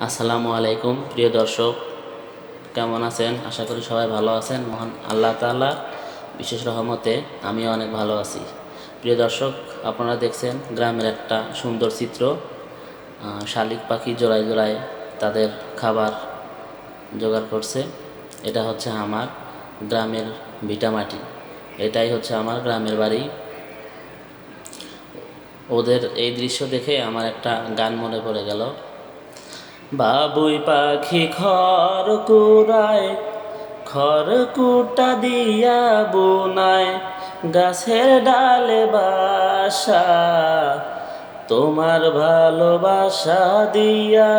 আসসালামু আলাইকুম প্রিয় দর্শক, কেমন আছেন? আশা করি সবাই ভালো আছেন। মহান আল্লাহ তাআলার বিশেষ রহমতে আমিও অনেক ভালো আছি। প্রিয় দর্শক, আপনারা দেখছেন গ্রামের একটা সুন্দর চিত্র। শালিক পাখি জোড়ায় জোড়ায় তাদের খাবার জোগাড় করছে। এটা হচ্ছে আমার গ্রামের ভিটামাটি, এটাই হচ্ছে আমার গ্রামের বাড়ি। ওদের এই দৃশ্য দেখে আমার একটা গান মনে পড়ে গেল। বাবুই পাখি খড়কুটা দিয়া বুনায়, গাছের ডালে বাসা তোমার ভালোবাসা দিয়া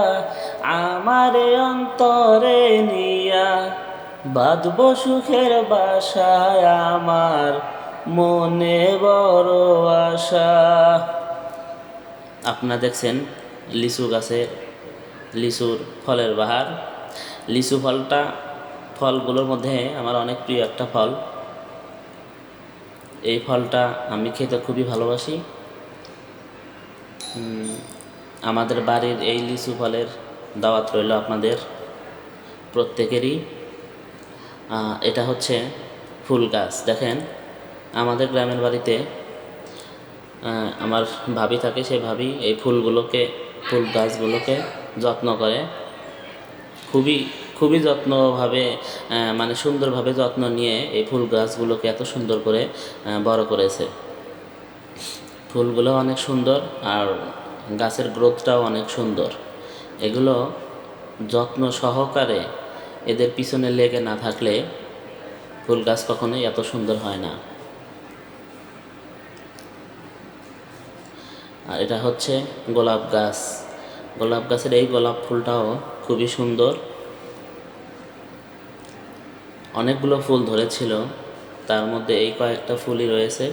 আমারে অন্তরে নিয়া বাঁধব সুখের বাসায়, আমার মনে বড় আশা। আপনারা দেখছেন লিচু গাছে লিচুর ফলের বাহার। লিচু ফলগুলোর মধ্যে আমার অনেক প্রিয় একটা ফল। এই ফলটা আমি খেতে খুবই ভালোবাসি। আমাদের বাড়ির এই লিচু ফলের দাওয়াত রইল আপনাদের প্রত্যেকেরই। এটা হচ্ছে ফুল গাছ। দেখেন, আমাদের গ্রামের বাড়িতে আমার ভাবি থাকে। সেই ভাবি এই ফুল গাছগুলোকে যত্ন করে, খুবই খুবই যত্নভাবে, মানে সুন্দরভাবে যত্ন নিয়ে এই ফুল গাছগুলোকে এত সুন্দর করে বড় করেছে। ফুলগুলো অনেক সুন্দর আর গাছের গ্রোথটাও অনেক সুন্দর। এগুলো যত্ন সহকারে এদের পিছনে লেগে না থাকলে ফুল গাছ কখনোই এত সুন্দর হয় না। আর এটা হচ্ছে গোলাপ গাছ। গোলাপ গাছের এই গোলাপ ফুলটাও খুবই সুন্দর। অনেকগুলো ফুল ধরেছিল, তার মধ্যে এই কয়েকটা ফুলই রয়েছে,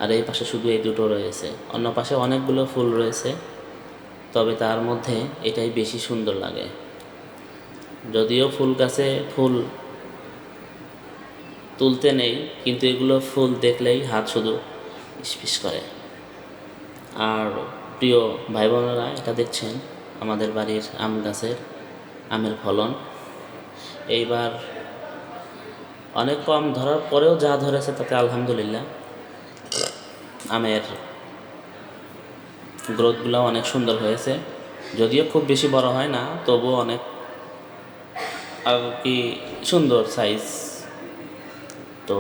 আর এই পাশে শুধু এই দুটো রয়েছে। অন্য পাশে অনেকগুলো ফুল রয়েছে, তবে তার মধ্যে এটাই বেশি সুন্দর লাগে। যদিও ফুল গাছে ফুল তুলতে নেই, কিন্তু এগুলো ফুল দেখলেই হাত শুধু ইসপিস করে। আর প্রিয় ভাই বোনেরা, এটা দেখছেন আমাদের বাড়ির আম গাছের আমের ফলন। এইবার অনেক কম ধরার পরেও যা ধরেছে তাতে আলহামদুলিল্লাহ। আমের গ্রোথগুলো অনেক সুন্দর হয়েছে, যদিও খুব বেশি বড় হয় না, তবুও অনেক আর কি সুন্দর সাইজ। তো